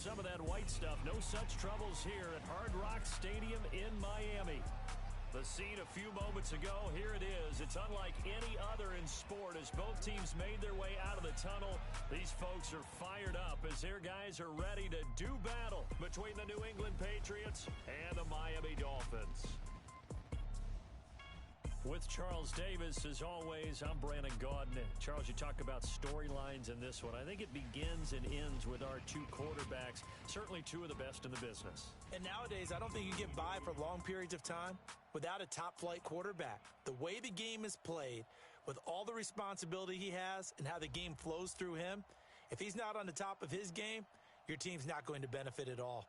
Some of that white stuff. No such troubles here at Hard Rock Stadium in Miami. The scene a few moments ago, here it is. It's unlike any other in sport as both teams made their way out of the tunnel. These folks are fired up as their guys are ready to do battle between the New England Patriots and the Miami Dolphins. With Charles Davis, as always, I'm Brandon Gaudin. Charles, you talk about storylines in this one. I think it begins and ends with our two quarterbacks, certainly two of the best in the business. And nowadays, I don't think you get by for long periods of time without a top-flight quarterback. The way the game is played, with all the responsibility he has and how the game flows through him, if he's not on the top of his game, your team's not going to benefit at all.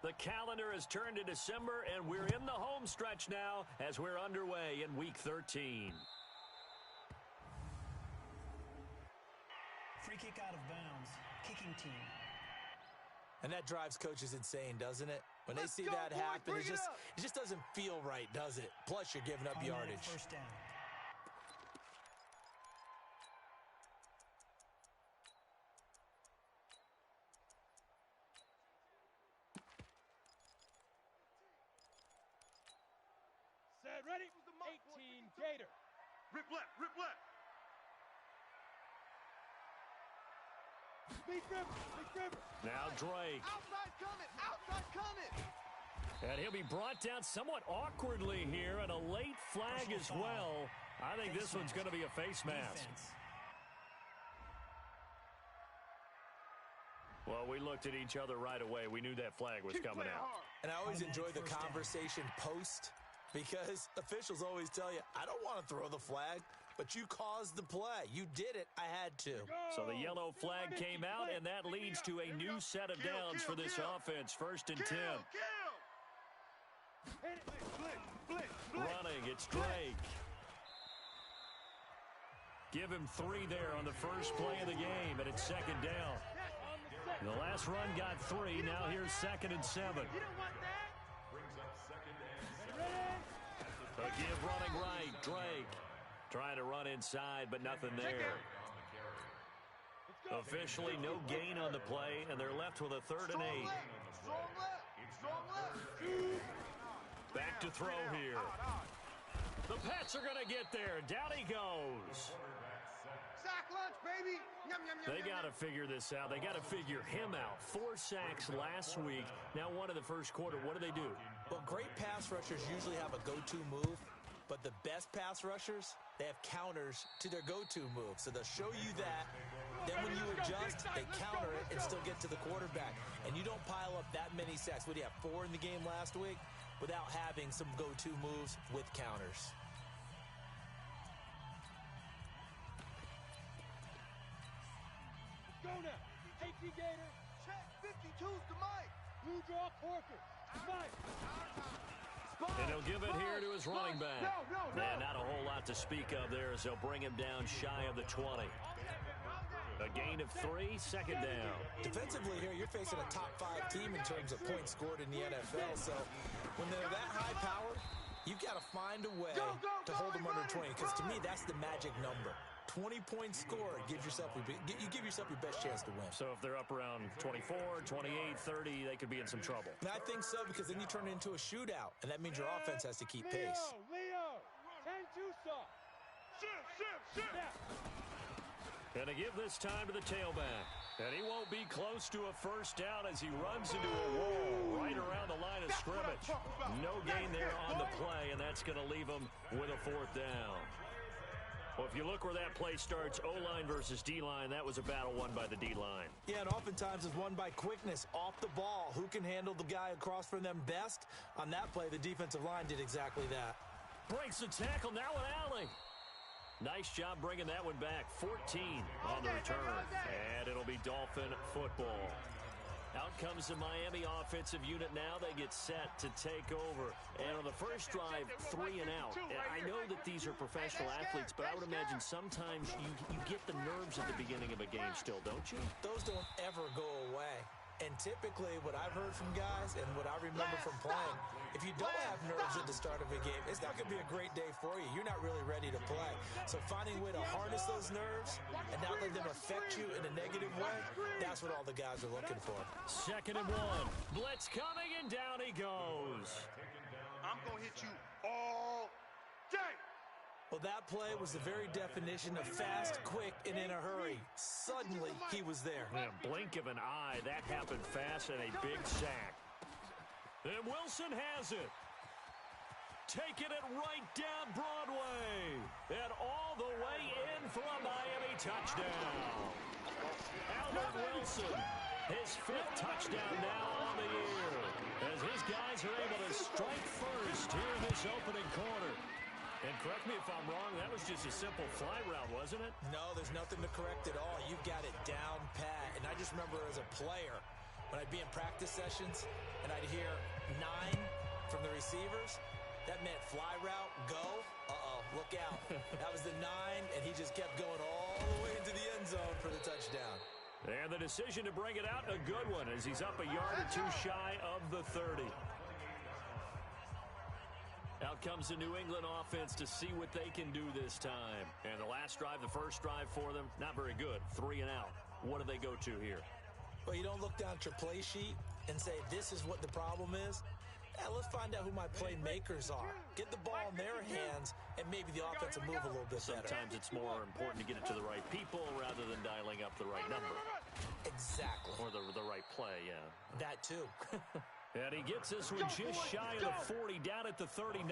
The calendar has turned to December, and we're in the home stretch now as we're underway in Week 13. Free kick out of bounds. Kicking team. And that drives coaches insane, doesn't it? When they see that happen, it just doesn't feel right, does it? Plus, you're giving up yardage. First down. Set, ready, 18, Gator. Rip left, rip left. Speed dribble. Now Drake. Outside coming. And he'll be brought down somewhat awkwardly here, and a late flag as well. I think this one's going to be a face mask. Defense. Well, we looked at each other right away. We knew that flag was coming out. And I always enjoy the conversation post, because officials always tell you, I don't want to throw the flag, but you caused the play. You did it. I had to. So the yellow flag came out, and that leads to a new set of downs for this offense. 1st and 10. Running, it's Drake. Give him 3 there on the first play of the game, and it's 2nd down. The last run got 3. Now here's 2nd and 7. You don't want that. Brings up 2nd and 7. A give running right, Drake. Trying to run inside, but nothing there. Officially no gain on the play, and they're left with a 3rd and 8. Strong left. Back to throw here. The Pats are going to get there. Down he goes. Sack lunch, baby. They got to figure this out. They got to figure him out. 4 sacks last week. Now 1 in the first quarter. What do? Well, great pass rushers usually have a go-to move, but the best pass rushers, they have counters to their go-to move. So they'll show you that. Then when you adjust, they counter it and still get to the quarterback. And you don't pile up that many sacks. What do you have, 4 in the game last week? Without having some go-to moves with counters. Go now. 18 You draw Corker. Spike. And he'll give it here to his running back. And not a whole lot to speak of there as they'll bring him down shy of the 20. A gain of 3, second down. Defensively here, you're facing a top 5 team in terms of points scored in the NFL. So when they're that high powered, you've got to find a way to hold them under 20. Because to me, that's the magic number. 20 points scored gives yourself you give yourself your best chance to win. So if they're up around 24, 28, 30, they could be in some trouble. And I think so, because then you turn it into a shootout, and that means your offense has to keep pace. Leo, 10-2 soft. Shift. And to give this time to the tailback. And he won't be close to a first down as he runs into a wall right around the line of scrimmage. No gain there on the play, and that's going to leave him with a 4th down. Well, if you look where that play starts, O-line versus D-line, that was a battle won by the D-line. Yeah, and oftentimes it's won by quickness, off the ball. Who can handle the guy across from them best? On that play, the defensive line did exactly that. Breaks the tackle, now with Allen. Nice job bringing that one back. 14 on the return. And it'll be Dolphin football. Out comes the Miami offensive unit now. They get set to take over. And on the first drive, 3 and out. And I know that these are professional athletes, but I would imagine sometimes you get the nerves at the beginning of a game still, don't you? Those don't ever go away. And typically, what I've heard from guys and what I remember from playing, if you don't have nerves at the start of a game, it's not going to be a great day for you. You're not really ready to play. So finding a way to harness those nerves and not let them affect you in a negative way, that's what all the guys are looking for. 2nd and 1. Blitz coming, and down he goes. I'm going to hit you all day. Well, that play was the very definition of fast, quick, and in a hurry. Suddenly, he was there. In a blink of an eye, that happened fast, and a big sack. And Wilson has it. Taking it right down Broadway. And all the way in for a Miami touchdown. Albert Wilson, his 5th touchdown now on the year. As his guys are able to strike first here in this opening quarter. And correct me if I'm wrong, that was just a simple fly route, wasn't it? No, there's nothing to correct at all. You've got it down pat. And I just remember as a player, when I'd be in practice sessions and I'd hear 9 from the receivers, that meant fly route, go. Look out. That was the 9, and he just kept going all the way into the end zone for the touchdown. And the decision to bring it out, a good one, as he's up a yard or 2 shy of the 30. Out comes the New England offense to see what they can do this time. And the last drive, the first drive for them, not very good. 3 and out. What do they go to here? Well, you don't look down at your play sheet and say, this is what the problem is. Let's find out who my playmakers are. Get the ball in their hands, and maybe the offense will move a little bit better. Sometimes it's more important to get it to the right people rather than dialing up the right number. Exactly. Or the right play, yeah. That too. And he gets this one just shy of the 40, down at the 39.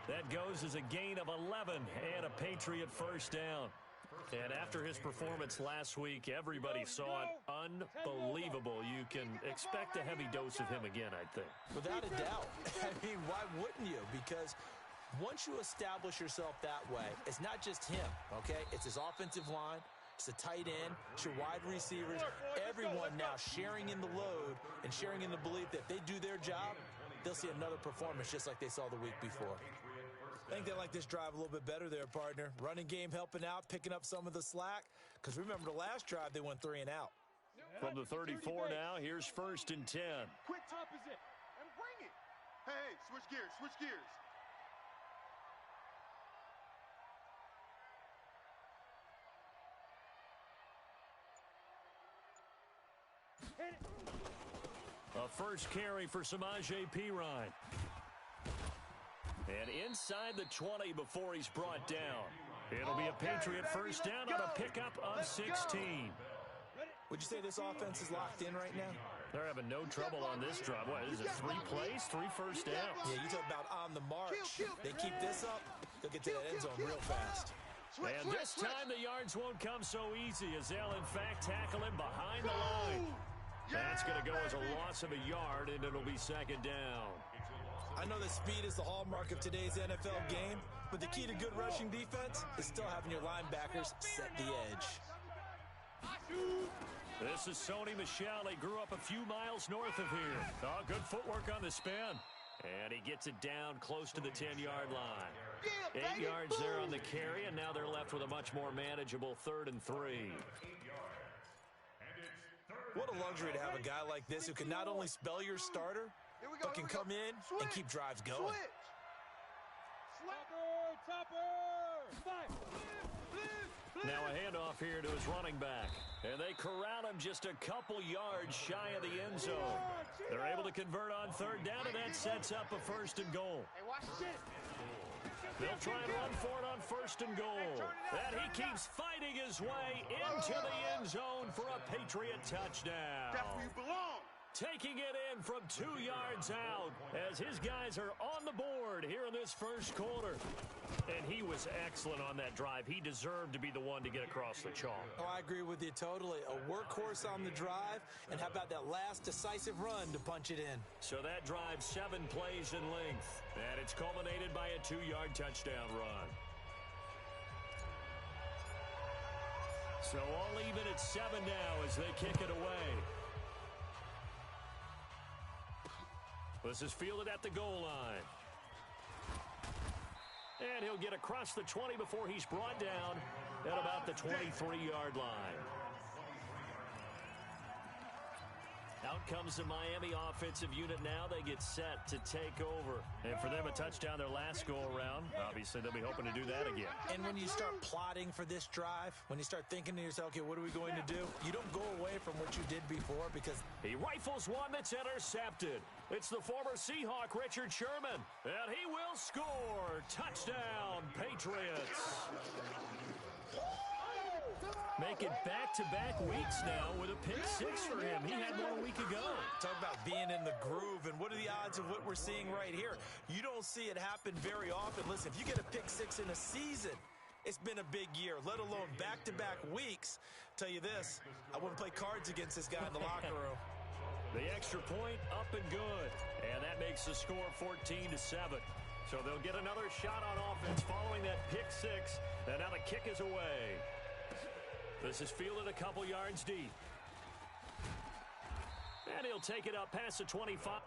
That goes as a gain of 11 and a Patriot first down. And after his performance last week, everybody saw it unbelievable. You can expect a heavy dose of him again, I think. Without a doubt. I mean, why wouldn't you? Because once you establish yourself that way, it's not just him, okay? It's his offensive line. It's the tight end, it's your wide receivers, everyone now sharing in the load and sharing in the belief that if they do their job, they'll see another performance just like they saw the week before. I think they like this drive a little bit better there, partner. Running game helping out, picking up some of the slack. Because remember, the last drive, they went 3 and out. From the 34 now, here's 1st and 10. Quick opposite. And bring it. Hey, switch gears, switch gears. A first carry for Samaje Perine. And inside the 20 before he's brought down. It'll be a Patriot first down on a pickup of 16. Would you say this offense is locked in right now? They're having no trouble on this drive. What, is it 3 plays, 3 first downs? Yeah, you talk about on the march. They keep this up, they'll get to that end zone real fast. And this time the yards won't come so easy as they'll, in fact, tackle him behind the line. That's going to go as a loss of a yard, and it'll be 2nd down. I know that speed is the hallmark of today's NFL game, but the key to good rushing defense is still having your linebackers set the edge. This is Sony Michel. He grew up a few miles north of here. Oh, good footwork on the spin. And he gets it down close to the 10-yard line. 8 yards there on the carry, and now they're left with a much more manageable 3rd and 3. What a luxury to have a guy like this who can not only spell your starter, but can come in and keep drives going. Now a handoff here to his running back. And they corral him just a couple yards shy of the end zone. They're able to convert on 3rd down, and that sets up a 1st and goal. They'll try and run for it on 1st and goal. And he keeps fighting his way into the end zone for a Patriot touchdown. That's where you belong. Taking it in from 2 yards out as his guys are on the board here in this first quarter. And he was excellent on that drive. He deserved to be the one to get across the chalk. Oh, I agree with you totally. A workhorse on the drive, and how about that last decisive run to punch it in? So that drive 7 plays in length, and it's culminated by a 2-yard touchdown run. So all even at 7 now as they kick it away. This is fielded at the goal line. And he'll get across the 20 before he's brought down at about the 23-yard line. Out comes the Miami offensive unit now. They get set to take over. And for them, a touchdown their last go-around. Obviously, they'll be hoping to do that again. And when you start plotting for this drive, when you start thinking to yourself, okay, what are we going to do? You don't go away from what you did before because he rifles one that's intercepted. It's the former Seahawk, Richard Sherman. And he will score. Touchdown, Patriots. Make it back-to-back weeks now with a pick 6 for him. He had one a week ago. Talk about being in the groove, and what are the odds of what we're seeing right here? You don't see it happen very often. Listen, if you get a pick 6 in a season, it's been a big year, let alone back-to-back weeks. Tell you this, I wouldn't play cards against this guy in the locker room. The extra point up and good, and that makes the score 14-7. So they'll get another shot on offense following that pick 6, and now the kick is away. This is fielded a couple yards deep. And he'll take it up past the 25.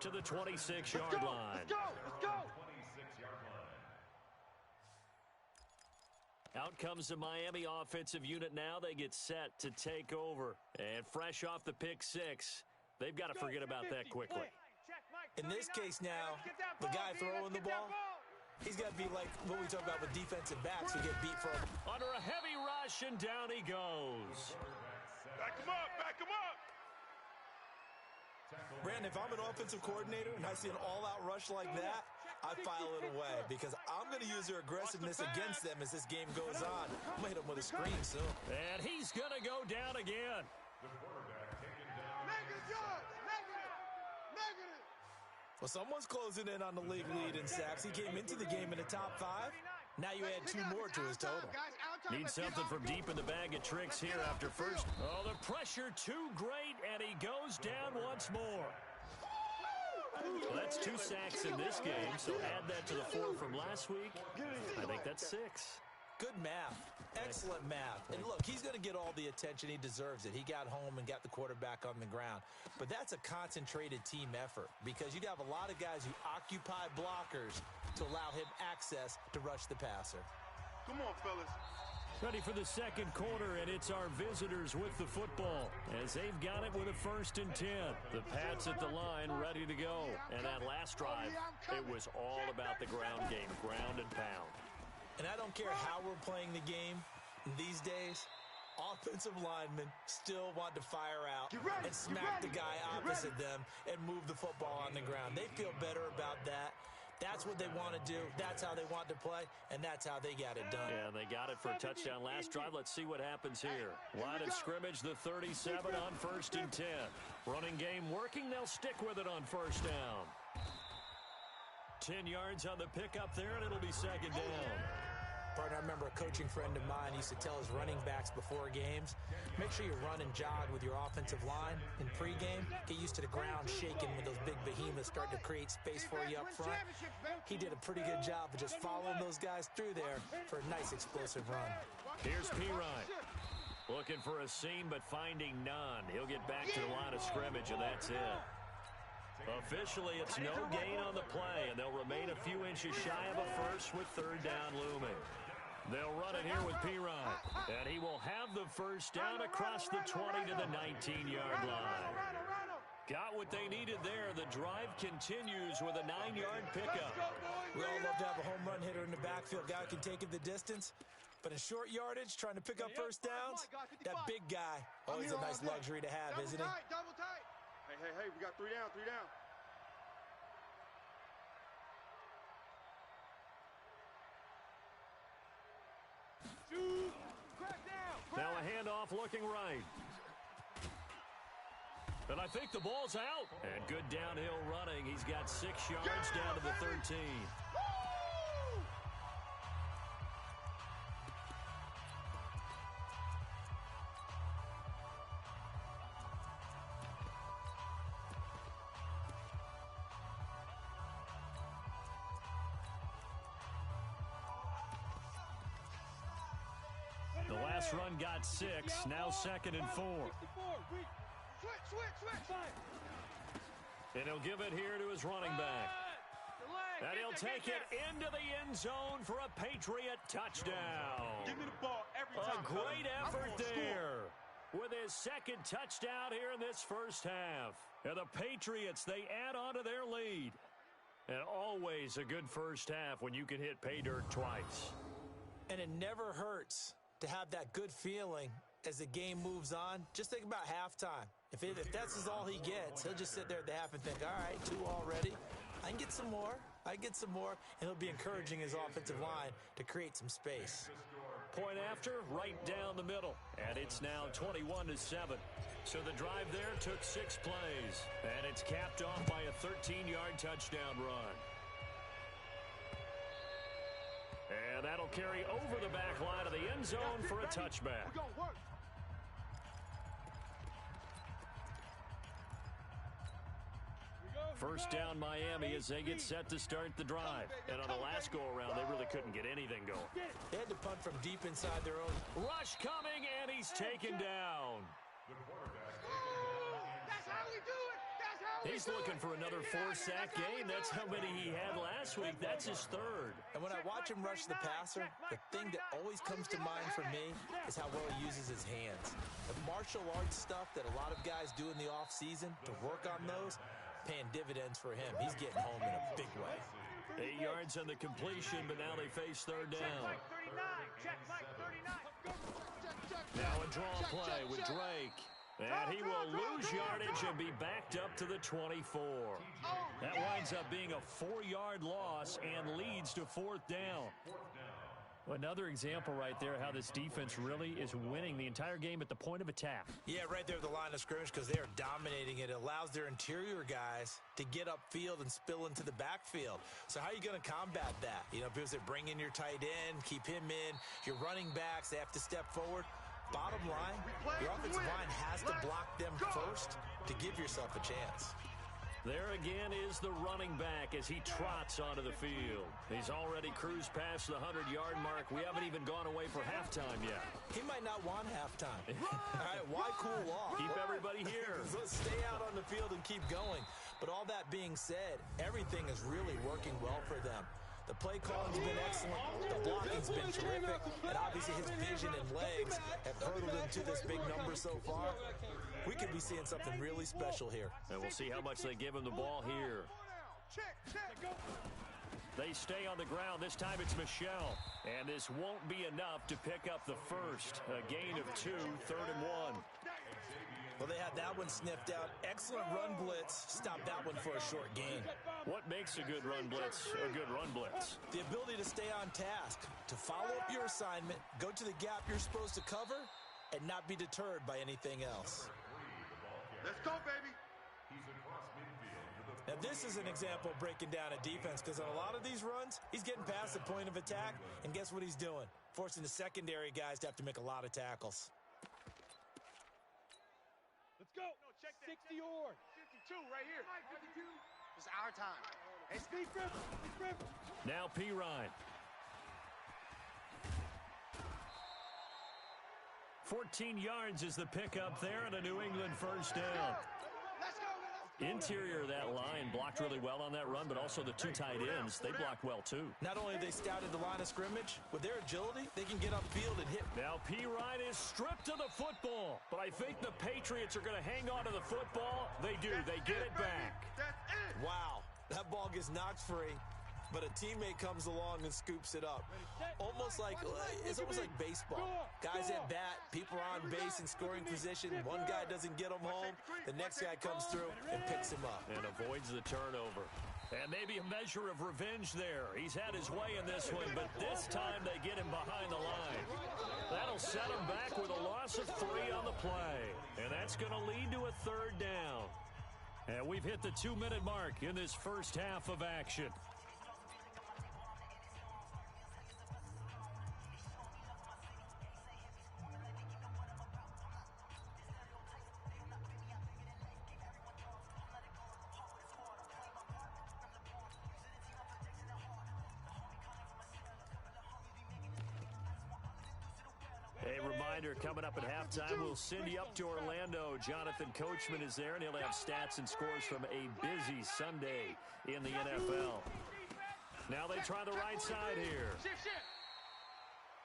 To the 26-yard line. Let's go! Out comes the Miami offensive unit now. They get set to take over. And fresh off the pick 6, they've got to forget about that quickly. In this case now, the guy throwing the ball, he's got to be like what we talk about with defensive backs who get beat from. Under a heavy rush, and down he goes. Back him up, back him up. Brandon, if I'm an offensive coordinator and I see an all-out rush like that, I file it away because I'm going to use their aggressiveness against them as this game goes on. I'm going to hit them with a screen soon. And he's going to go down again. Negative yards. Negative. Well, someone's closing in on the league lead in sacks. He came into the game in the top 5. Now you add 2 more to his total. Needs something from deep in the bag of tricks here after first. Oh, the pressure too great, and he goes down once more. Well, that's 2 sacks in this game, so add that to the 4 from last week. I think that's 6. Good math. Excellent math. And look, he's going to get all the attention. He deserves it. He got home and got the quarterback on the ground. But that's a concentrated team effort because you have a lot of guys who occupy blockers to allow him access to rush the passer. Come on, fellas. Ready for the second quarter, and it's our visitors with the football as they've got it with a 1st and 10. The Pats at the line ready to go. And that last drive, it was all about the ground game, ground and pound. And I don't care how we're playing the game these days, offensive linemen still want to fire out and smack the guy opposite them and move the football on the ground. They feel better about that. That's what they want to do. That's how they want to play, and that's how they got it done. Yeah, they got it for a touchdown last drive. Let's see what happens here. Line of scrimmage, the 37 on 1st and 10. Running game working. They'll stick with it on 1st down. 10 yards on the pickup there, and it'll be 2nd down. Partner, I remember a coaching friend of mine used to tell his running backs before games, make sure you run and jog with your offensive line in pregame. Get used to the ground shaking when those big behemoths start to create space for you up front. He did a pretty good job of just following those guys through there for a nice explosive run. Here's P-Ryan. Looking for a seam, but finding none. He'll get back to the line of scrimmage, and that's it. Officially, it's no gain on the play, and they'll remain a few inches shy of a first with 3rd down looming. They'll run it here with P-Ryan, and he will have the 1st down across the 20 to the 19-yard line. Got what they needed there. The drive continues with a 9-yard pickup. We all love to have a home run hitter in the backfield. Guy can take it the distance. But in short yardage, trying to pick up 1st downs, that big guy, always a nice luxury to have, isn't he? Double tight. Hey, we got 3 down, 3 down. Now a handoff looking right. And I think the ball's out. And good downhill running. He's got 6 yards down to the 13. The last run got 6, now 2nd and 4. Switch. And he'll give it here to his running back. And he'll take it into the end zone for a Patriot touchdown. Give me the ball every time. A great effort there with his 2nd touchdown here in this 1st half. And the Patriots, they add on to their lead. And always a good 1st half when you can hit pay dirt twice. And it never hurts to have that good feeling as the game moves on. Just think about halftime. If that's all he gets, he'll just sit there at the half and think, all right, 2 already. I can get some more. And he'll be encouraging his offensive line to create some space. Point after, right down the middle. And it's now 21-7. So the drive there took 6 plays. And it's capped off by a 13-yard touchdown run. And that'll carry over the back line of the end zone for a touchback. First down Miami as they get set to start the drive. And on the last go-around, they really couldn't get anything going. They had to punt from deep inside their own. Rush coming, and he's taken down. That's how we do it. He's looking for another 4-sack game. That's how many he had last week. That's his 3rd. And when I watch him rush the passer, the thing that always comes to mind for me is how well he uses his hands. The martial arts stuff that a lot of guys do in the offseason to work on those, paying dividends for him. He's getting home in a big way. 8 yards on the completion, but now they face 3rd down. Check Mike 39. Now a draw play with Drake. And he will lose yardage and be backed up to the 24. That winds up being a 4-yard loss and leads to 4th down. Another example right there how this defense really is winning the entire game at the point of attack. Yeah, right there at the line of scrimmage because they are dominating it. It allows their interior guys to get upfield and spill into the backfield. So how are you going to combat that? You know, because they bring in your tight end, keep him in. Your running backs, they have to step forward. Bottom line, your offensive line has to block them first to give yourself a chance. There again is the running back as he trots onto the field. He's already cruised past the 100-yard mark. We haven't even gone away for halftime yet. He might not want halftime. All right, why cool off? Keep everybody here. Let's stay out on the field and keep going. But all that being said, everything is really working well for them. The play calling's been excellent, the blocking's been terrific, and obviously his vision and legs have hurdled him to this big number so far. We could be seeing something really special here. And we'll see how much they give him the ball here. They stay on the ground. This time it's Michelle. And this won't be enough to pick up the first. A gain of 2, 3rd and 1. Well, they had that one sniffed out. Excellent run blitz. Stop that one for a short gain. What makes a good run blitz a good run blitz? The ability to stay on task, to follow up your assignment, go to the gap you're supposed to cover, and not be deterred by anything else. Let's go, baby. Now, this is an example of breaking down a defense because on a lot of these runs, he's getting past the point of attack, and guess what he's doing? Forcing the secondary guys to have to make a lot of tackles. Let's go. No, check that. 60 or 52 right here. 52. It's our time. Hey, Steve Griffin. Now P. Ryan. 14 yards is the pickup there and a New England first down. Let's go. Interior of that line blocked really well on that run, but also the 2 tight ends, they blocked well too. Not only have they scouted the line of scrimmage, with their agility, they can get upfield and hit. Now P. Ryan is stripped of the football, but I think the Patriots are going to hang on to the football. They do. They get it back. That's it. Wow, that ball gets knocked free, but a teammate comes along and scoops it up. It's almost like baseball. Guys at bat, people are on base in scoring position. One guy doesn't get them home. The next guy comes through and picks him up. And avoids the turnover. And maybe a measure of revenge there. He's had his way in this one, but this time they get him behind the line. That'll set him back with a loss of 3 on the play. And that's going to lead to a 3rd down. And we've hit the 2-minute mark in this first half of action. A reminder, coming up at halftime, we'll send you up to Orlando. Jonathan Coachman is there, and he'll have stats and scores from a busy Sunday in the NFL. Now they try the right side here.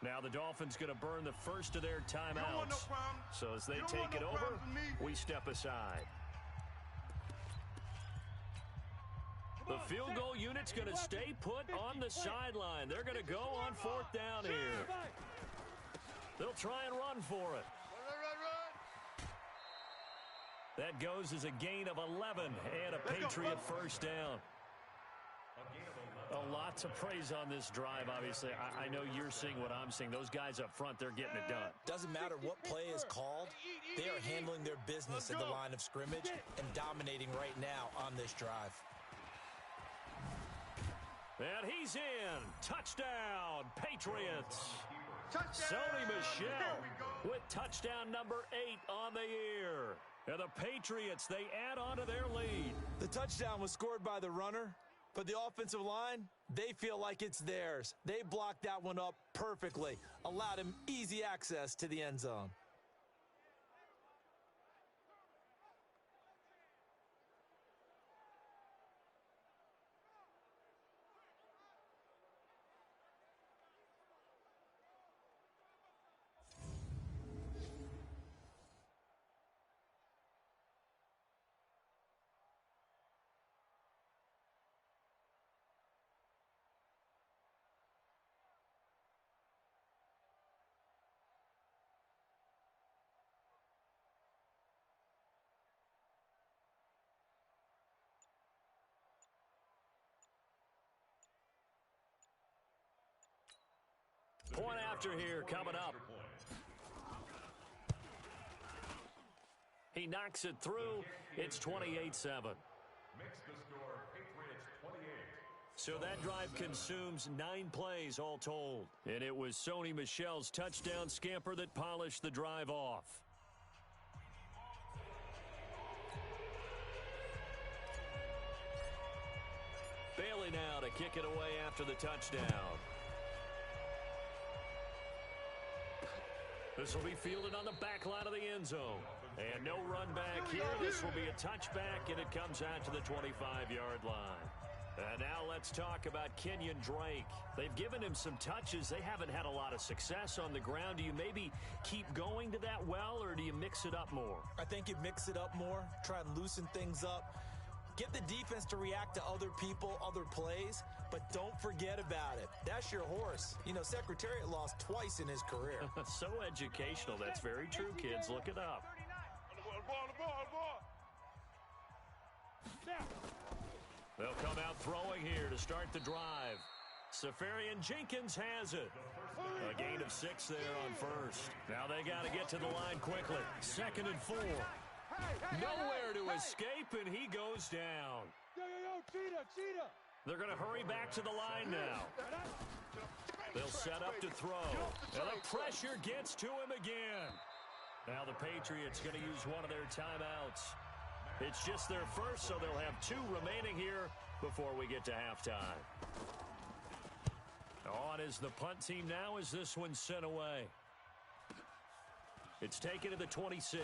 Now the Dolphins going to burn the first of their timeouts. So as they take it over, we step aside. The field goal unit's going to stay put on the sideline. They're going to go on 4th down here. They'll try and run for it. That goes as a gain of 11 and a Patriot first down. A lot to praise on this drive, obviously. I know you're seeing what I'm seeing. Those guys up front, they're getting it done. Doesn't matter what play is called. They are handling their business at the line of scrimmage and dominating right now on this drive. And he's in. Touchdown, Patriots. Sony Michel with touchdown number 8 on the year. And the Patriots, they add on to their lead. The touchdown was scored by the runner, but the offensive line, they feel like it's theirs. They blocked that one up perfectly, allowed him easy access to the end zone. Point after here coming up. He knocks it through. It's 28-7. So that drive consumes 9 plays all told. And it was Sony Michel's touchdown scamper that polished the drive off. Bailey now to kick it away after the touchdown. This will be fielded on the back line of the end zone. And no run back here. This will be a touchback, and it comes out to the 25-yard line. And now let's talk about Kenyon Drake. They've given him some touches. They haven't had a lot of success on the ground. Do you maybe keep going to that well, or do you mix it up more? I think you mix it up more, try and loosen things up. Get the defense to react to other people, other plays, but don't forget about it. That's your horse. You know, Secretariat lost twice in his career. So educational. That's very true, kids. Look it up. They'll come out throwing here to start the drive. Safarian Jenkins has it. A gain of 6 there on first. Now they got to get to the line quickly. 2nd and 4. Nowhere to escape, and he goes down. Cheetah. They're going to hurry back to the line now. They'll set up to throw. And the pressure gets to him again. Now the Patriots going to use one of their timeouts. It's just their first, so they'll have 2 remaining here before we get to halftime. On is the punt team now as this one's sent away. It's taken to the 26.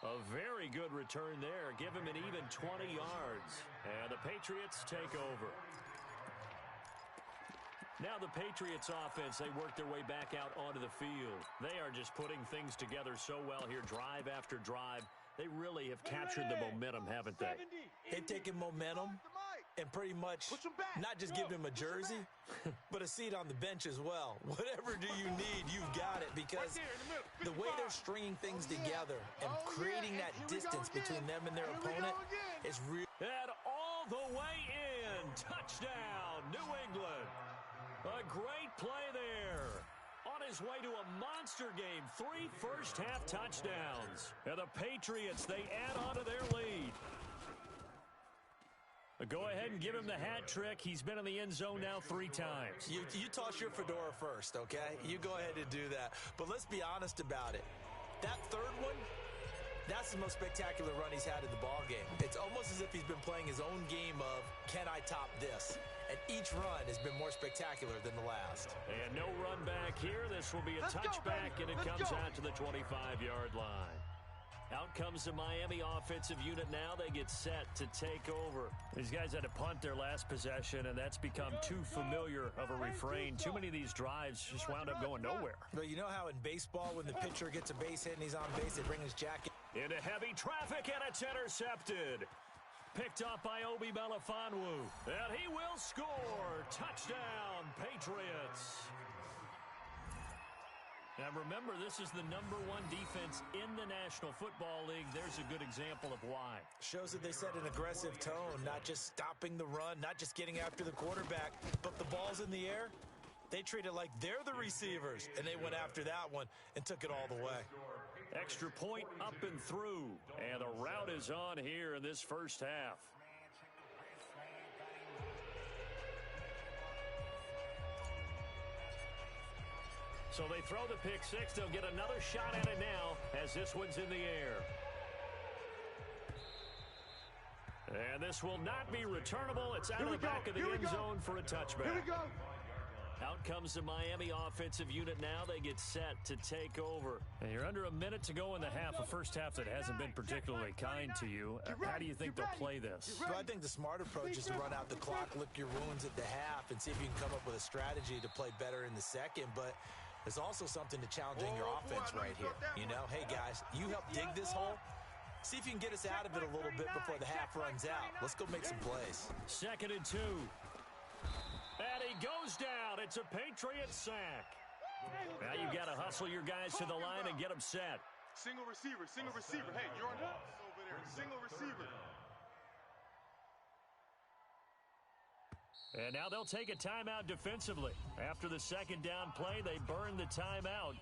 A very good return there. Give him an even 20 yards. And the Patriots take over. Now the Patriots offense, they work their way back out onto the field. They are just putting things together so well here, drive after drive. They really have captured the momentum, haven't they? They've taken momentum and pretty much not just given him a jersey, but a seat on the bench as well. Whatever do you need, you've got it, because the way they're stringing things together and creating that distance between them and their opponent is real. And all the way in. Touchdown, New England. A great play there. On his way to a monster game. 3 first-half touchdowns. And the Patriots, they add on to their lead. Go ahead and give him the hat trick. He's been in the end zone now 3 times. You toss your fedora first, okay? You go ahead and do that. But let's be honest about it. That third one, that's the most spectacular run he's had in the ballgame. It's almost as if he's been playing his own game of, can I top this? And each run has been more spectacular than the last. And no run back here. This will be a touchback, and it comes out to the 25-yard line. Out comes the Miami offensive unit now. They get set to take over. These guys had to punt their last possession, and that's become too familiar of a refrain. Too many of these drives just wound up going nowhere. But you know how in baseball, when the pitcher gets a base hit and he's on base, they bring his jacket into heavy traffic, and it's intercepted. Picked up by Obi Melifonwu. And he will score. Touchdown, Patriots. Now remember, this is the #1 defense in the National Football League. There's a good example of why. Shows that they set an aggressive tone, not just stopping the run, not just getting after the quarterback, but the ball's in the air. They treat it like they're the receivers, and they went after that one and took it all the way. Extra point up and through, and the route is on here in this first half. So they throw the pick 6. They'll get another shot at it now as this one's in the air. And this will not be returnable. It's out of the back of the end zone for a touchback. Here we go. Out comes the Miami offensive unit now. They get set to take over. And you're under a minute to go in the half, a first half that hasn't been particularly kind to you. How do you think they'll play this? Well, I think the smart approach is to run out the clock, lick your wounds at the half, and see if you can come up with a strategy to play better in the second. But there's also something to challenging your offense right here. You know, hey, guys, you help dig this hole. See if you can get us out of it a little bit before the half runs out. Let's go make some plays. 2nd and 2. And he goes down. It's a Patriot sack. Now you've got to hustle your guys to the line and get them set. Single receiver. Hey, you're on over there. Single receiver. And now they'll take a timeout defensively. After the second down play, they burn the timeout,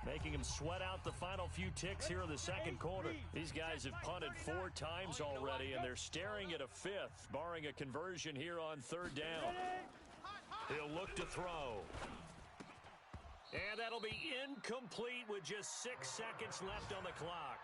making them sweat out the final few ticks here in the second quarter. These guys have punted 4 times already, and they're staring at a 5th, barring a conversion here on third down. He'll look to throw. And that'll be incomplete with just 6 seconds left on the clock.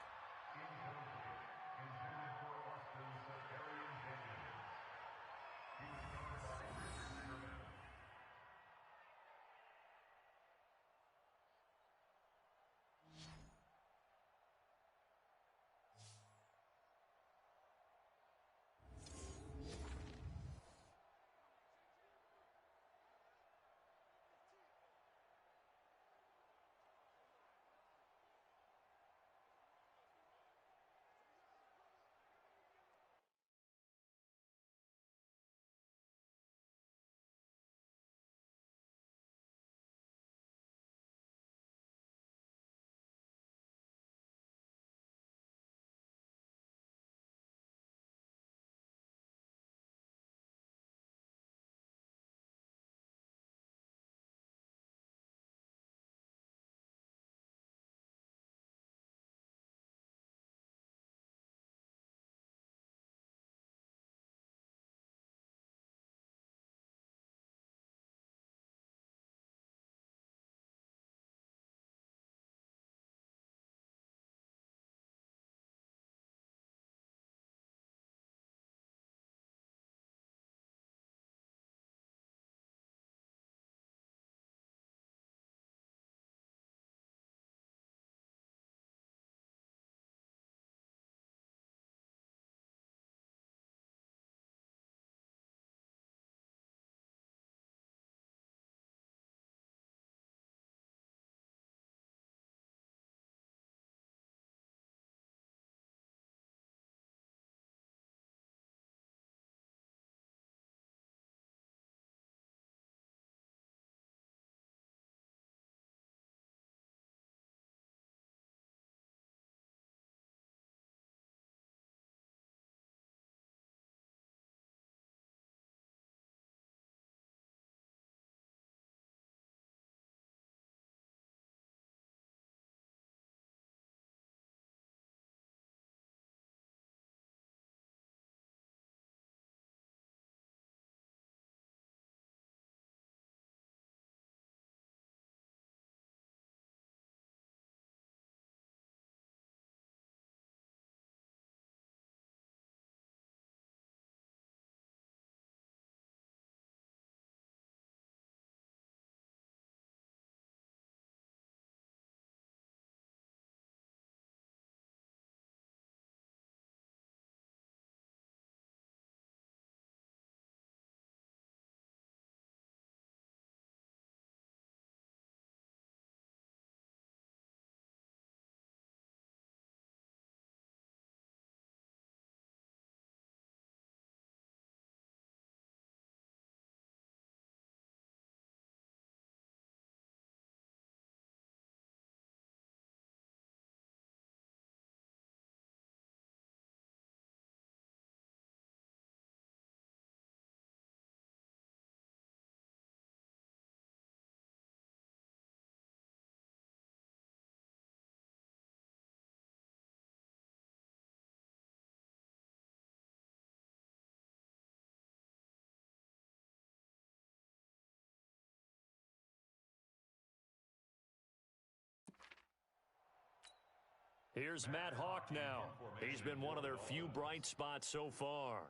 Here's Matt Hawk now. He's been one of their few bright spots so far.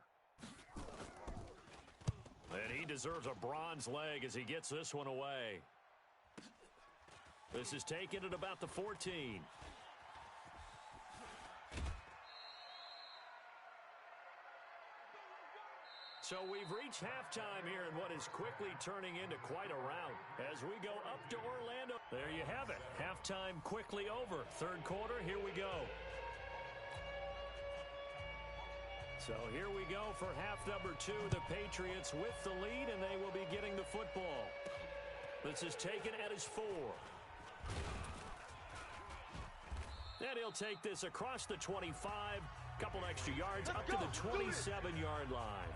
And he deserves a bronze leg as he gets this one away. This is taken at about the 14. So we've reached halftime here in what is quickly turning into quite a rout as we go up to Orlando. There you have it. Halftime quickly over. Third quarter, here we go. So here we go for half number 2. The Patriots with the lead, and they will be getting the football. This is taken at his 4. And he'll take this across the 25. Couple extra yards up to the 27-yard line.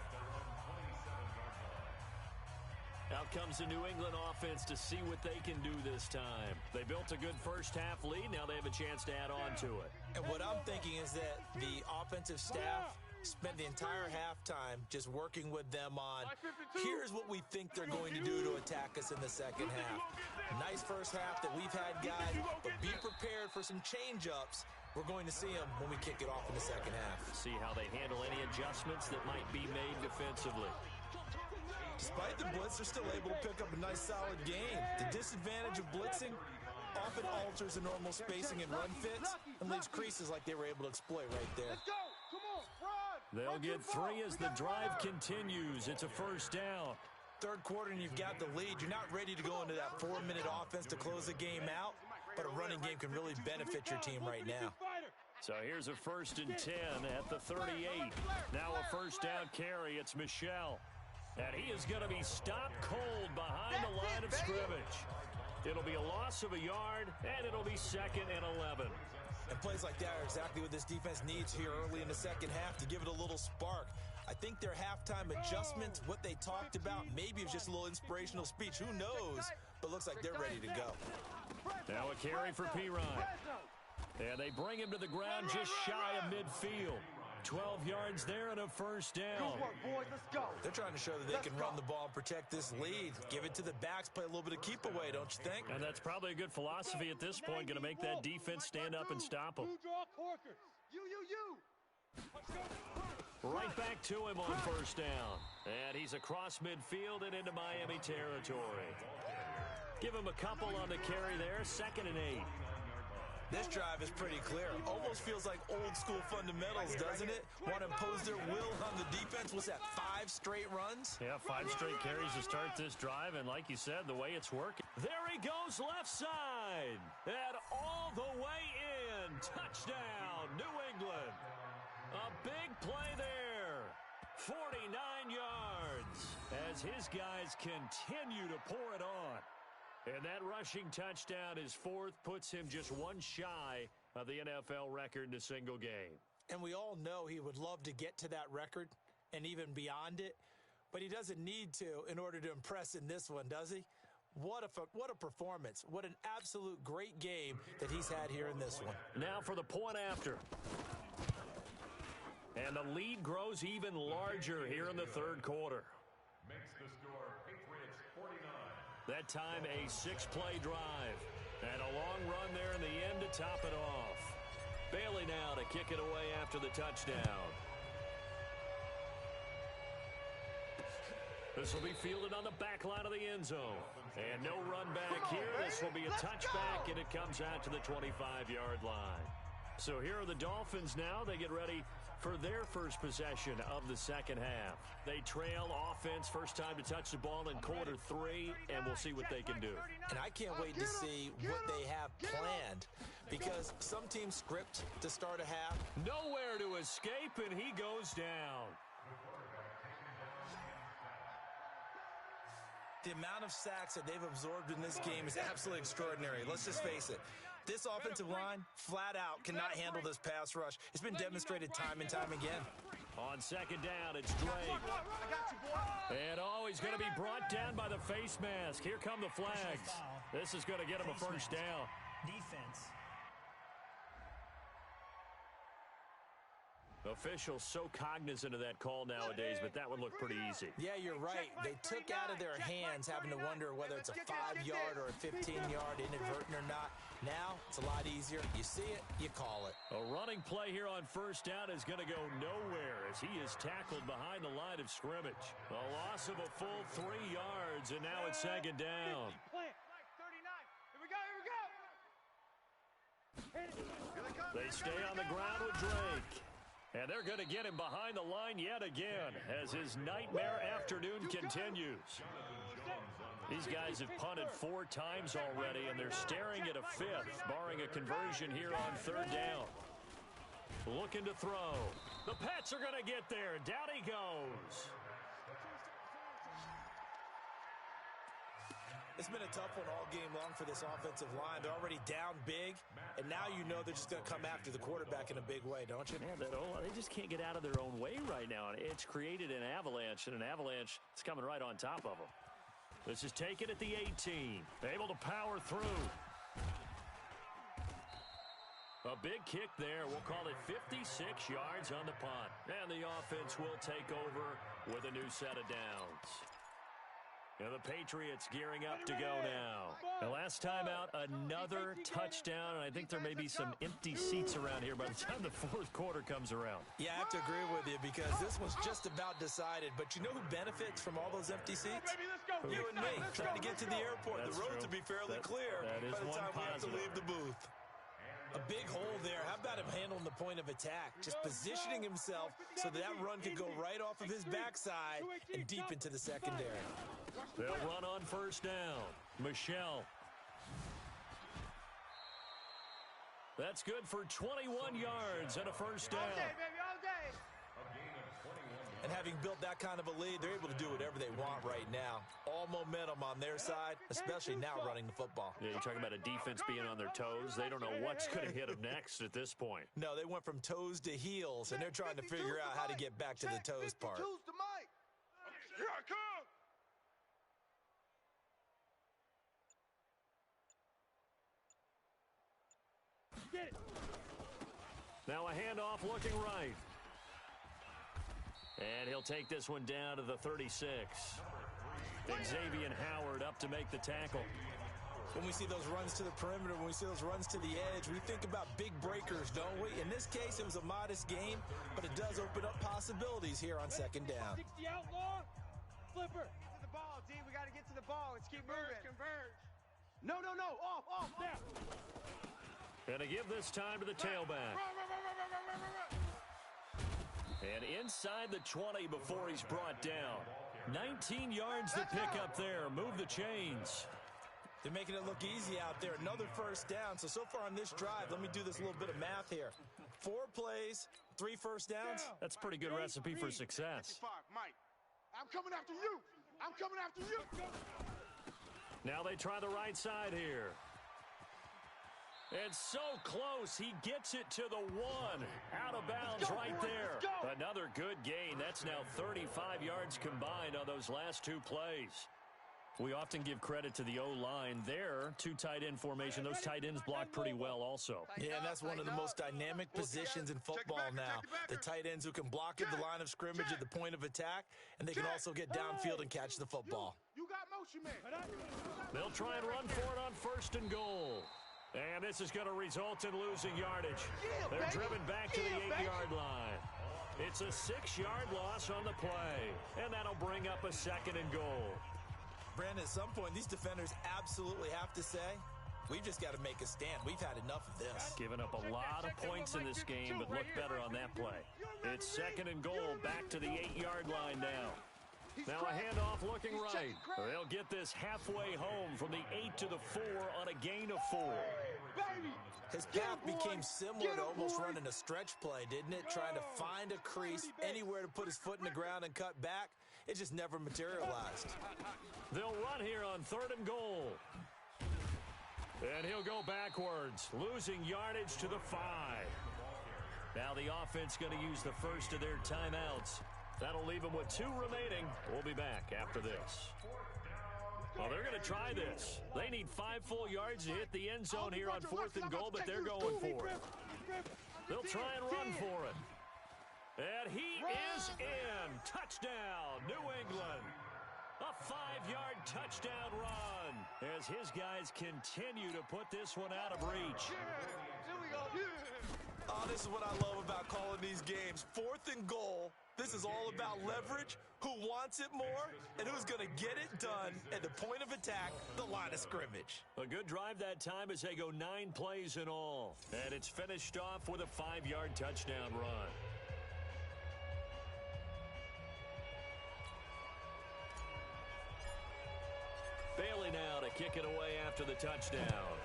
comes the New England offense to see what they can do this time. They built a good first-half lead. Now they have a chance to add on to it. And what I'm thinking is that the offensive staff spent the entire halftime just working with them on, here's what we think they're going to do to attack us in the second half. Nice first half that we've had, guys, but be prepared for some change-ups. We're going to see them when we kick it off in the second half. See how they handle any adjustments that might be made defensively. Despite the blitz, they're still able to pick up a nice, solid game. The disadvantage of blitzing often alters the normal spacing and run fits and leaves creases like they were able to exploit right there. Let's go. Come on, run. They'll get 3 as the drive continues. It's a first down. Third quarter and you've got the lead. You're not ready to go into that 4-minute offense to close the game out, but a running game can really benefit your team right now. So here's a 1st and 10 at the 38. Now a first down carry. It's Michel. And he is going to be stopped cold behind the line of scrimmage. It'll be a loss of a yard, and it'll be 2nd and 11. And plays like that are exactly what this defense needs here early in the second half to give it a little spark. I think their halftime adjustment, what they talked about, maybe it was just a little inspirational speech. Who knows? But looks like they're ready to go. Now a carry for Pirine. And they bring him to the ground just shy of midfield. 12 yards there and a first down. Good work, boys. Let's go. They're trying to show that they can run the ball and protect this lead. Give it to the backs, play a little bit of keep away, don't you think? And that's probably a good philosophy at this point, going to make that defense stand up and stop them. You draw corkers. You. Right back to him on first down. And he's across midfield and into Miami territory. Give him a couple on the carry there, 2nd and 8. This drive is pretty clear. Almost feels like old school fundamentals, doesn't it? Want to impose their will on the defense. What's that, 5 straight runs? Yeah, 5 straight carries to start this drive, and like you said, the way it's working. There he goes left side, and all the way in. Touchdown, New England. A big play there. 49 yards as his guys continue to pour it on. And that rushing touchdown, his 4th, puts him just 1 shy of the NFL record in a single game. And we all know he would love to get to that record and even beyond it, but he doesn't need to in order to impress in this one, does he? What a performance. What an absolute great game that he's had here in this one. Now for the point after. And the lead grows even larger here in the 3rd quarter. Makes the score Patriots 49. That time a 6-play drive. And a long run there in the end to top it off. Bailey now to kick it away after the touchdown. This will be fielded on the back line of the end zone. And no run back here. This will be a touchback, and it comes out to the 25-yard line. So here are the Dolphins now. They get ready for their first possession of the second half. They trail offense, first time to touch the ball in quarter 3, and we'll see what they can do. And I can't wait to see what they have planned, because some teams script to start a half. Nowhere to escape, and he goes down. The amount of sacks that they've absorbed in this game is absolutely extraordinary. Let's just face it. This offensive line, flat out, cannot handle this pass rush. It's been demonstrated time and time again. On second down, it's Drake. And he's going to be brought down by the face mask. Here come the flags. This is going to get him a first down. Defense. Officials so cognizant of that call nowadays, but that would look pretty easy. Yeah, you're right. They took out of their hands having to wonder whether it's a 5-yard or a 15-yard, inadvertent or not. Now, it's a lot easier. You see it, you call it. A running play here on first down is going to go nowhere as he is tackled behind the line of scrimmage. A loss of a full 3 yards, and now it's second down. 39. Here we go. They stay on the ground with Drake. And they're going to get him behind the line yet again as his nightmare afternoon continues. These guys have punted 4 times already, and they're staring at a 5th, barring a conversion here on third down. Looking to throw. The Pats are going to get there. Down he goes. It's been a tough one all game long for this offensive line. They're already down big, and now you know they're just going to come after the quarterback in a big way, don't you? Yeah, they just can't get out of their own way right now. It's created an avalanche, and an avalanche is coming right on top of them. This is taken at the 18. Able to power through. A big kick there. We'll call it 56 yards on the punt. And the offense will take over with a new set of downs. And the Patriots gearing up to go now. The last time out, another touchdown. And I think there may be some empty seats around here by the time the fourth quarter comes around. Yeah, I have to agree with you because this was just about decided. But you know who benefits from all those empty seats? You and me, trying to get to the airport. That's the roads true. will be fairly clear that is by the one time we have to positive. leave the booth. A big hole there. How about him handling the point of attack? Just positioning himself so that run could go right off of his backside and deep into the secondary. They'll run on first down. Michelle. That's good for 21 yards and a first down. All day, baby, all day. And having built that kind of a lead, they're able to do whatever they want right now. All momentum on their side, especially now running the football. Yeah, you're talking about a defense being on their toes. They don't know what's going to hit them next at this point. No, they went from toes to heels, and they're trying to figure out how to get back to the toes part. Here I come. Get it. Now a handoff looking right. And he'll take this one down to the 36. Xavier Howard up to make the tackle. When we see those runs to the perimeter, when we see those runs to the edge, we think about big breakers, don't we? In this case, it was a modest game, but it does open up possibilities here on second down. 60 outlaw. Flipper. Get to the ball, D. We got to get to the ball. Let's keep moving. Converge. No. Off. Now. Gonna give this time to the tailback. Run. And inside the 20 before he's brought down. 19 yards to pick up there. Move the chains. They're making it look easy out there. Another first down. So far on this drive, let me do this little bit of math here. 4 plays, 3 first downs. That's a pretty good recipe for success. 55, Mike. I'm coming after you. Now they try the right side here. And so close, he gets it to the 1. Out of bounds right there. Another good gain. That's now 35 yards combined on those last 2 plays. We often give credit to the O-line there. 2 tight end formation. Those tight ends block pretty well also. Yeah, and that's one of the most dynamic positions in football now. The tight ends who can block at the line of scrimmage at the point of attack, and they can also get downfield and catch the football. You got motion, man. They'll try and run for it on first and goal. And this is going to result in losing yardage. They're driven back to the 8-yard line. It's a 6-yard loss on the play. And that'll bring up a second and goal. Brandon, at some point, these defenders absolutely have to say, we've just got to make a stand. We've had enough of this. Given up a lot of points in this game, but look better on that play. It's second and goal, back to the 8-yard line now. Now a handoff looking right. They'll get this halfway home from the 8 to the 4 on a gain of 4. His path became similar to almost running a stretch play, didn't it? Trying to find a crease, anywhere to put his foot in the ground and cut back. It just never materialized. They'll run here on third and goal. And he'll go backwards, losing yardage to the 5. Now the offense going to use the first of their timeouts. That'll leave them with 2 remaining. We'll be back after this. Well, they're going to try this. They need 5 full yards to hit the end zone here on fourth and goal, but they're going for it. They'll try and run for it. And he is in. Touchdown, New England. A 5-yard touchdown run as his guys continue to put this one out of reach. Here we go. Oh, this is what I love about calling these games. Fourth and goal. This is all about leverage, who wants it more, and who's going to get it done at the point of attack, the line of scrimmage. A good drive that time as they go 9 plays in all. And it's finished off with a 5-yard touchdown run. Bailey now to kick it away after the touchdown.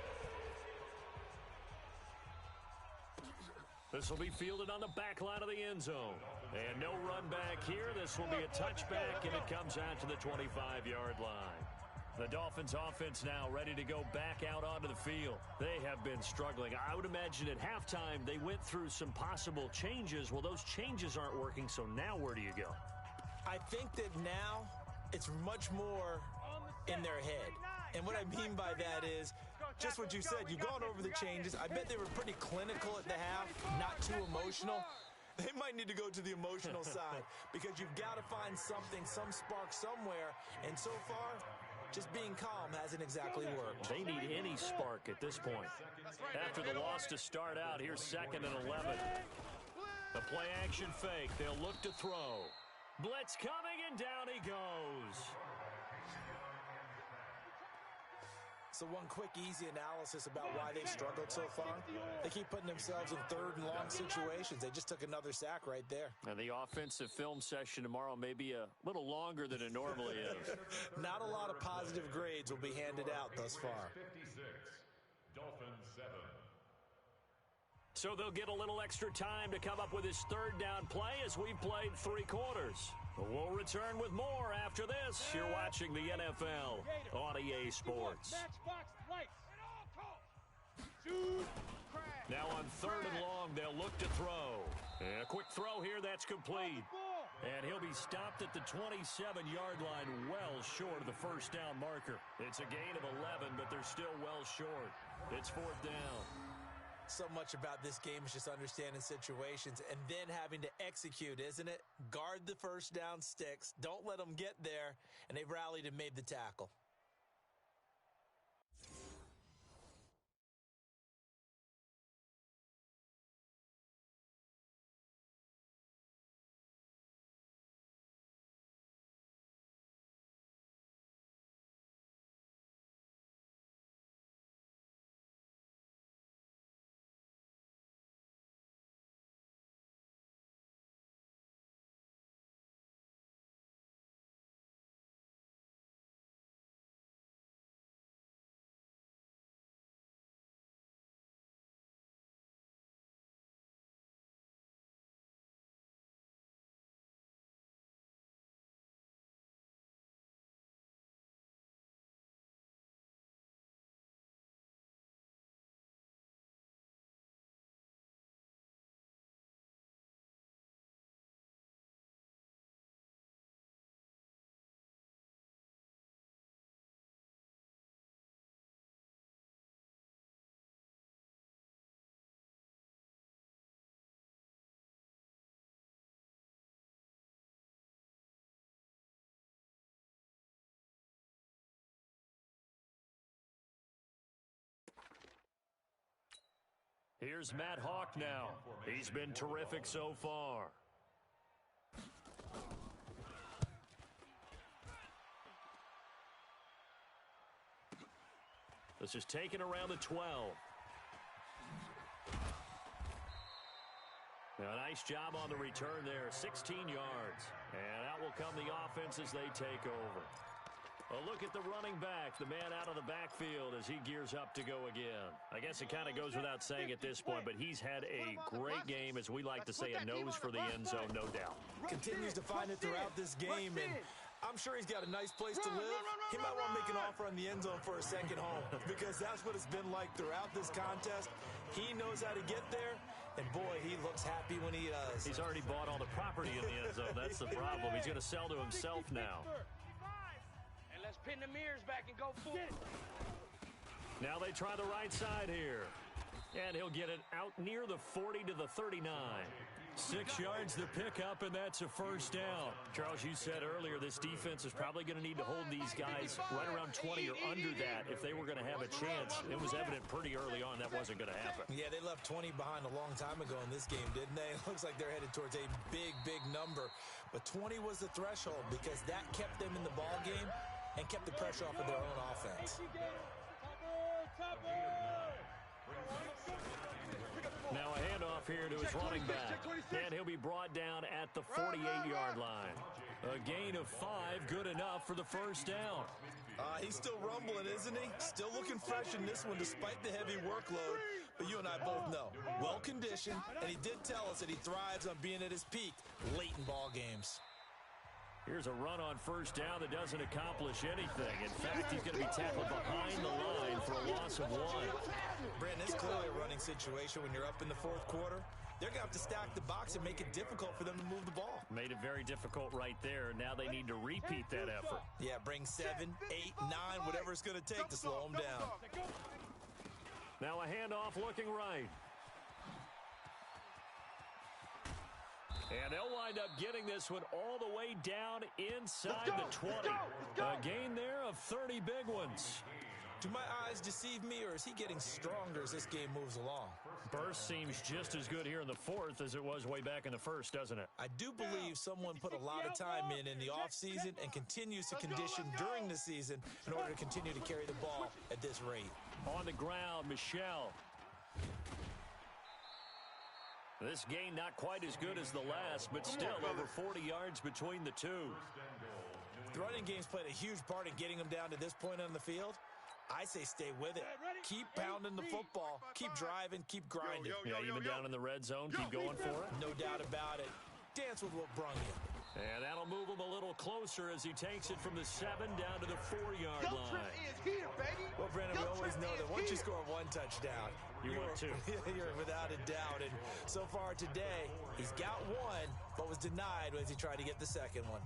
This will be fielded on the back line of the end zone. And no run back here. This will be a touchback, and it comes out to the 25-yard line. The Dolphins offense now ready to go back out onto the field. They have been struggling. I would imagine at halftime they went through some possible changes. Well, those changes aren't working, so now where do you go? I think that now it's much more in their head. And what I mean by that is just what you said. You've gone over the changes. I bet they were pretty clinical at the half, not too emotional. They might need to go to the emotional side because you've got to find something, some spark somewhere. And so far, just being calm hasn't exactly worked. They need any spark at this point. After the loss to start out, here's 2nd and 11. The play action fake. They'll look to throw. Blitz coming, and down he goes. So one quick, easy analysis about why they've struggled so far. They keep putting themselves in 3rd and long situations. They just took another sack right there. And the offensive film session tomorrow may be a little longer than it normally is. Not a lot of positive grades will be handed out thus far. 56, Dolphins 7. So they'll get a little extra time to come up with his 3rd down play as we've played 3 quarters. We'll return with more after this. You're watching the NFL on EA Sports. Now on 3rd and long, they'll look to throw. And a quick throw here, that's complete. And he'll be stopped at the 27-yard line, well short of the 1st down marker. It's a gain of 11, but they're still well short. It's 4th down. So much about this game is just understanding situations and then having to execute, isn't it? Guard the 1st down sticks. Don't let them get there. And they've rallied and made the tackle. Here's Matt Hawk now. He's been terrific so far. This is taken around the 12. Now, a nice job on the return there, 16 yards. And out will come the offense as they take over. A look at the running back, the man out of the backfield as he gears up to go again. I guess it kind of goes without saying at this point, but he's had a great game, as we like to say, a nose for the end zone, no doubt. Continues to find it throughout this game, and I'm sure he's got a nice place to live. He might want to make an offer on the end zone for a second home, because that's what it's been like throughout this contest. He knows how to get there, and boy, he looks happy when he does. He's already bought all the property in the end zone. That's the problem. He's going to sell to himself now. Let's pin the mirrors back and go full. Now they try the right side here. And he'll get it out near the 40 to the 39. 6 yards the pickup, and that's a 1st down. Charles, you said earlier this defense is probably going to need to hold these guys right around 20 or under that if they were going to have a chance. It was evident pretty early on that wasn't going to happen. Yeah, they left 20 behind a long time ago in this game, didn't they? It looks like they're headed towards a big, big number. But 20 was the threshold because that kept them in the ball game and kept the pressure off of their own offense. Now a handoff here to his running back. And he'll be brought down at the 48-yard line. A gain of 5, good enough for the 1st down. He's still rumbling, isn't he? Still looking fresh in this one despite the heavy workload. But you and I both know, well-conditioned, and he did tell us that he thrives on being at his peak late in ball games. Here's a run on 1st down that doesn't accomplish anything. In fact, he's going to be tackled behind the line for a loss of 1. Brandon, it's clearly a running situation when you're up in the 4th quarter. they're going to have to stack the box and make it difficult for them to move the ball. Made it very difficult right there. Now they need to repeat that effort. Yeah, bring 7, 8, 9, whatever it's going to take to slow them down. Now a handoff looking right. And they'll wind up getting this one all the way down inside the 20. A gain there of 30 big ones. Do my eyes deceive me, or is he getting stronger as this game moves along? Burst seems just as good here in the fourth as it was way back in the first, doesn't it? I do believe someone put a lot of time in the offseason and continues to condition during the season in order to continue to carry the ball at this rate. On the ground, Michelle. This game not quite as good as the last, but still over 40 yards between the two. The running game's played a huge part in getting them down to this point on the field. I say stay with it. Keep pounding the football. Keep driving. Keep grinding. Yeah, even down in the red zone, keep going for it. No doubt about it. Dance with what brung you. And that'll move him a little closer as he takes it from the 7 down to the 4-yard line. Well, Brandon, we always know that once you score one touchdown, you want two. You're without a doubt. And so far today, he's got one, but was denied as he tried to get the second one.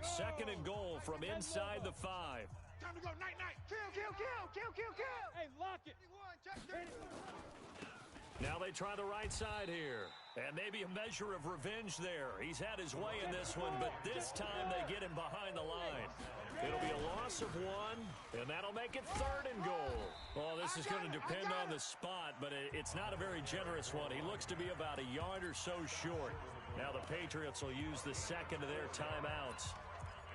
Second and goal from inside the 5. Time to go, night. Kill. Hey, lock it. Now they try the right side here. And maybe a measure of revenge there. He's had his way in this one, but this time they get him behind the line. It'll be a loss of 1, and that'll make it 3rd and goal. Well, this is going to depend on the spot, but it's not a very generous one. He looks to be about a yard or so short. Now the Patriots will use the second of their timeouts.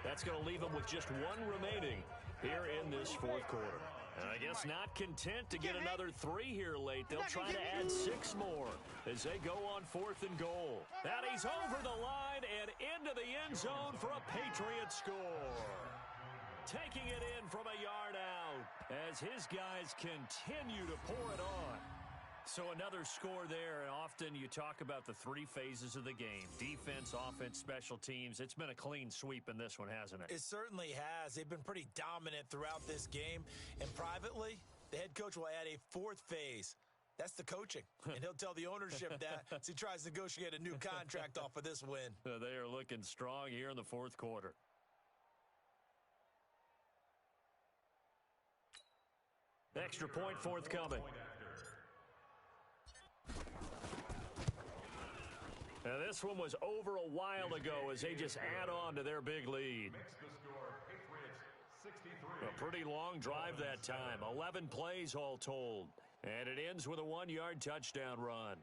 That's going to leave them with just 1 remaining here in this fourth quarter. And I guess not content to get another 3 here late. They'll try to add 6 more as they go on 4th and goal. And he's over the line and into the end zone for a Patriot score. Taking it in from a yard out as his guys continue to pour it on. So another score there, and often you talk about the 3 phases of the game. Defense, offense, special teams. It's been a clean sweep in this one, hasn't it? It certainly has. They've been pretty dominant throughout this game. And privately, the head coach will add a 4th phase. That's the coaching. And he'll tell the ownership that as he tries to negotiate a new contract off of this win. They are looking strong here in the fourth quarter. Extra point forthcoming. Now this one was over a while ago as they just add on to their big lead. A pretty long drive that time. 11 plays all told. And it ends with a 1-yard touchdown run.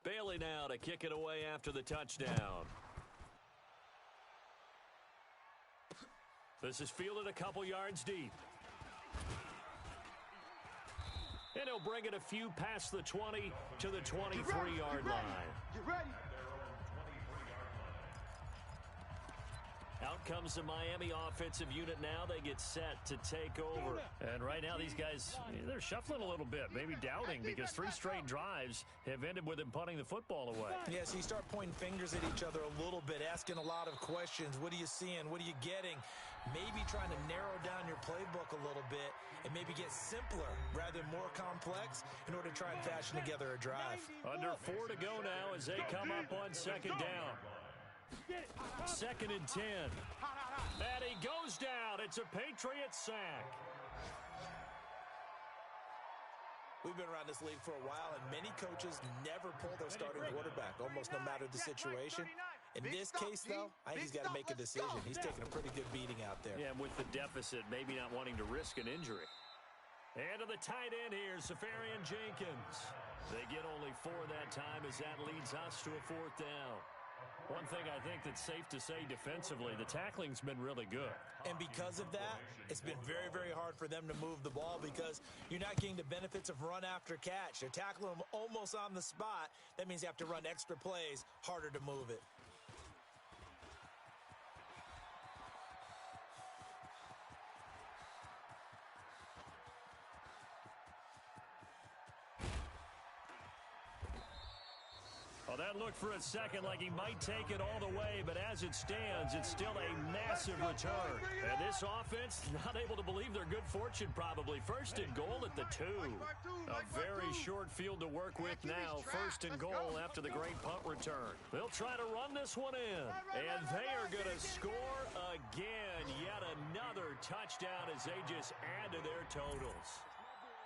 Bailey now to kick it away after the touchdown. This is fielded a couple yards deep. And he'll bring it a few past the 20 to the 23-yard line. Get ready. Out comes the Miami offensive unit now. They get set to take over. And right now these guys, they're shuffling a little bit, maybe doubting, because 3 straight drives have ended with them punting the football away. Yeah, so you start pointing fingers at each other a little bit, asking a lot of questions. What are you seeing? What are you getting? Maybe trying to narrow down your playbook a little bit and maybe get simpler rather than more complex in order to try and fashion together a drive. Under 4 to go now as they come up on second down. 2nd and 10. And he goes down. It's a Patriot sack. We've been around this league for a while, and many coaches never pull their starting quarterback, almost no matter the situation. In this case, though, I think he's got to make a decision. He's taking a pretty good beating out there. Yeah, with the deficit, maybe not wanting to risk an injury. And to the tight end here, Safarian Jenkins. They get only 4 that time as that leads us to a 4th down. One thing I think that's safe to say defensively, the tackling's been really good. And because of that, it's been very, very hard for them to move the ball because you're not getting the benefits of run after catch. They're tackling them almost on the spot. That means you have to run extra plays, harder to move it. Well, that looked for a second like he might take it all the way, but as it stands, it's still a massive return. And this offense, not able to believe their good fortune probably. 1st and goal at the 2. A very short field to work with now. 1st and goal after the great punt return. They'll try to run this one in. And they are going to score again. Yet another touchdown as they just add to their totals.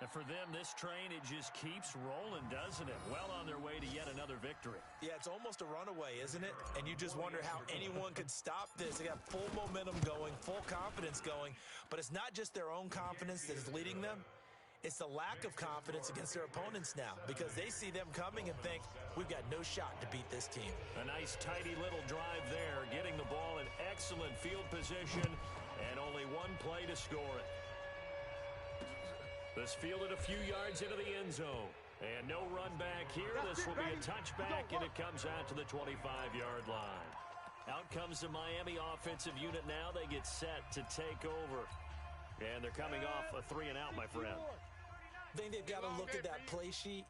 And for them, this train, it just keeps rolling, doesn't it? Well on their way to yet another victory. Yeah, it's almost a runaway, isn't it? And you just wonder how anyone could stop this. They got full momentum going, full confidence going. But it's not just their own confidence that is leading them. It's the lack of confidence against their opponents now because they see them coming and think, we've got no shot to beat this team. A nice, tidy little drive there, getting the ball in excellent field position, and only 1 play to score it. This fielded a few yards into the end zone. And no run back here. This will be a touchback, and it comes out to the 25-yard line. Out comes the Miami offensive unit now. They get set to take over. And they're coming off a 3-and-out, my friend. I think they've got to look at that play sheet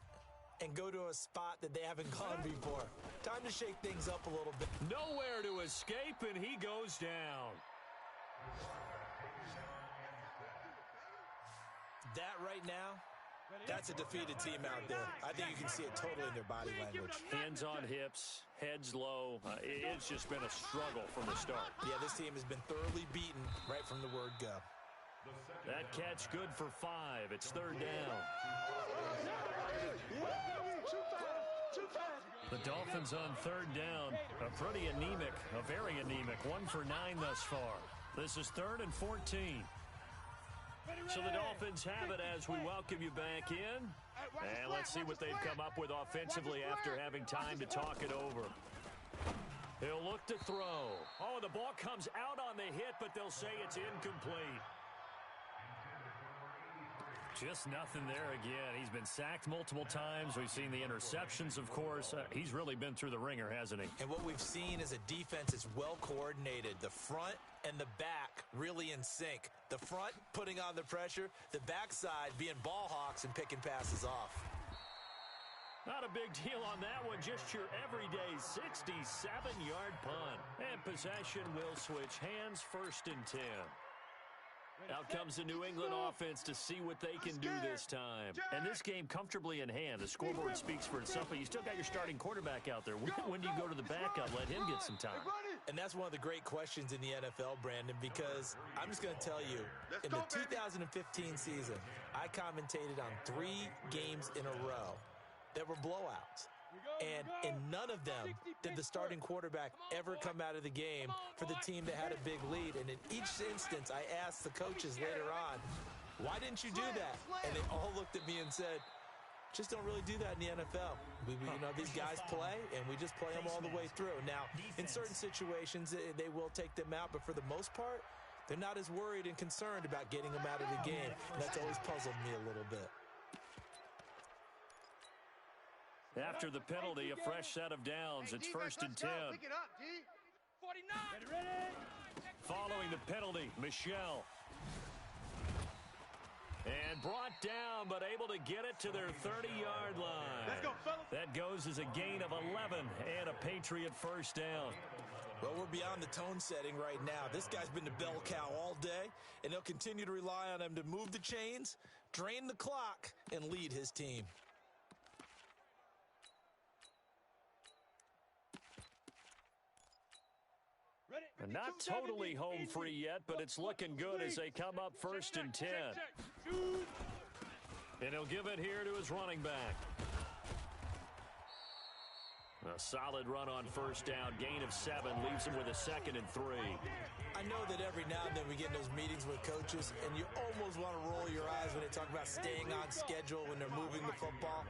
and go to a spot that they haven't gone before. Time to shake things up a little bit. Nowhere to escape, and he goes down. That right now, that's a defeated team out there. I think you can see it totally in their body language. Hands on hips, heads low. It's just been a struggle from the start. Yeah, this team has been thoroughly beaten right from the word go. That catch good for 5. It's 3rd down. The Dolphins on 3rd down. A pretty anemic, a very anemic. 1 for 9 thus far. This is 3rd and 14. So the Dolphins have it as we welcome you back in. And let's see what they've come up with offensively after having time to talk it over. He'll look to throw. Oh, the ball comes out on the hit, but they'll say it's incomplete. Just nothing there again. He's been sacked multiple times. We've seen the interceptions, of course. He's really been through the ringer, hasn't he? And what we've seen is a defense that's well coordinated. The front and the back really in sync. The front putting on the pressure, the backside being ball hawks and picking passes off. Not a big deal on that one. Just your everyday 67-yard punt. And possession will switch hands. 1st and 10. Out comes the New England offense to see what they can do this time. And this game comfortably in hand. The scoreboard speaks for itself, but you still got your starting quarterback out there. When do you go to the backup? Let him get some time. And that's one of the great questions in the NFL, Brandon, because I'm just going to tell you, in the 2015 season, I commentated on 3 games in a row that were blowouts. And in none of them did the starting quarterback ever come out of the game for the team that had a big lead. And in each instance, I asked the coaches later on, why didn't you do that? And they all looked at me and said, Just don't really do that in the NFL. These guys play, and we just play them all the way through. Now, in certain situations, they will take them out, but for the most part, they're not as worried and concerned about getting them out of the game. That's always puzzled me a little bit. After the penalty, a fresh set of downs. It's 1st and 10. Pick it up, D. 49. Following the penalty, Michelle. And brought down, but able to get it to their 30-yard line. Let's go, fellas. That goes as a gain of 11 and a Patriot first down. Well, we're beyond the tone setting right now. This guy's been the bell cow all day, and they'll continue to rely on him to move the chains, drain the clock, and lead his team. And not totally home free yet, but it's looking good as they come up 1st and 10. And he'll give it here to his running back. A solid run on 1st down. Gain of 7 leaves him with a 2nd and 3. I know that every now and then we get in those meetings with coaches, and you almost want to roll your eyes when they talk about staying on schedule when they're moving the football.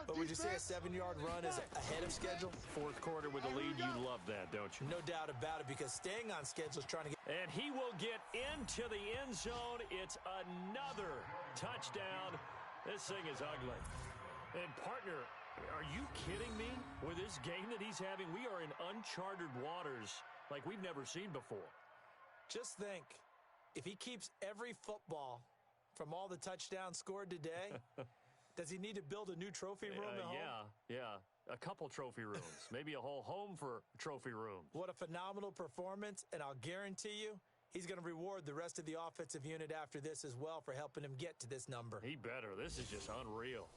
But would you say a 7-yard run is ahead of schedule? 4th quarter with the lead, you love that, don't you? No doubt about it, because staying on schedule is trying to get... And he will get into the end zone. It's another touchdown. This thing is ugly. And partner, are you kidding me? With this game that he's having, we are in uncharted waters like we've never seen before. Just think, if he keeps every football from all the touchdowns scored today, does he need to build a new trophy room at home? Yeah. A couple trophy rooms. Maybe a whole home for trophy rooms. What a phenomenal performance, and I'll guarantee you, he's going to reward the rest of the offensive unit after this as well for helping him get to this number. He better. This is just unreal.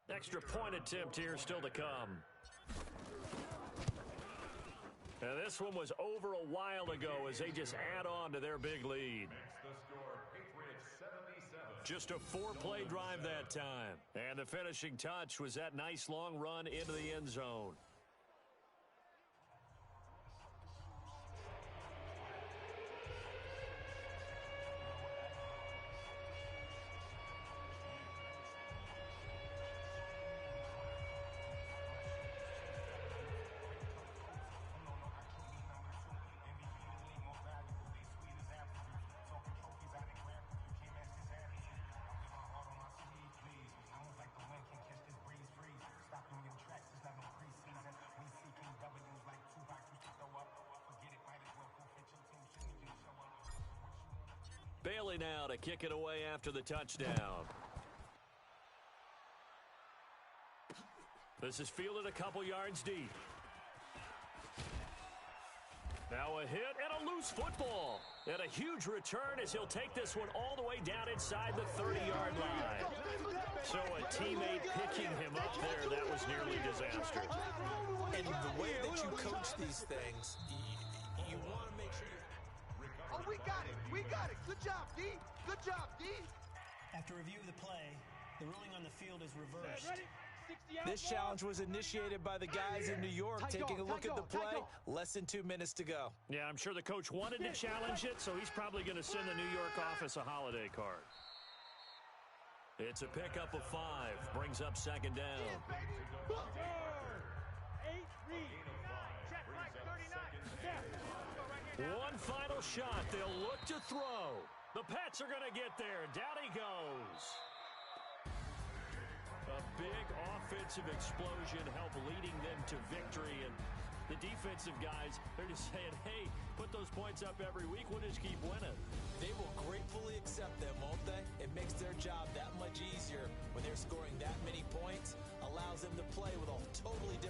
Extra point attempt here still to come. Now this one was over a while ago as they just add on to their big lead. The score, Patriots 77. Just a 4-play drive that time. And the finishing touch was that nice long run into the end zone. Bailey now to kick it away after the touchdown. This is fielded a couple yards deep. Now a hit and a loose football. And a huge return as he'll take this one all the way down inside the 30-yard line. So a teammate picking him up there, that was nearly disaster. And the way that you coach these things, you want to make sure you... Oh, we got it. We got it. Good job, D. Good job, D. After review of the play, the ruling on the field is reversed. This challenge was initiated by the guys in New York. Taking a look at the play, less than 2 minutes to go. Yeah, I'm sure the coach wanted to challenge it, so he's probably going to send the New York office a holiday card. It's a pickup of 5. Brings up 2nd down. One final shot. They'll look to throw. The Pats are going to get there. Down he goes. A big offensive explosion helped leading them to victory. And the defensive guys, they're just saying, hey, put those points up every week. We'll just keep winning. They will gratefully accept them, won't they? It makes their job that much easier when they're scoring that many points. Allows them to play with a totally different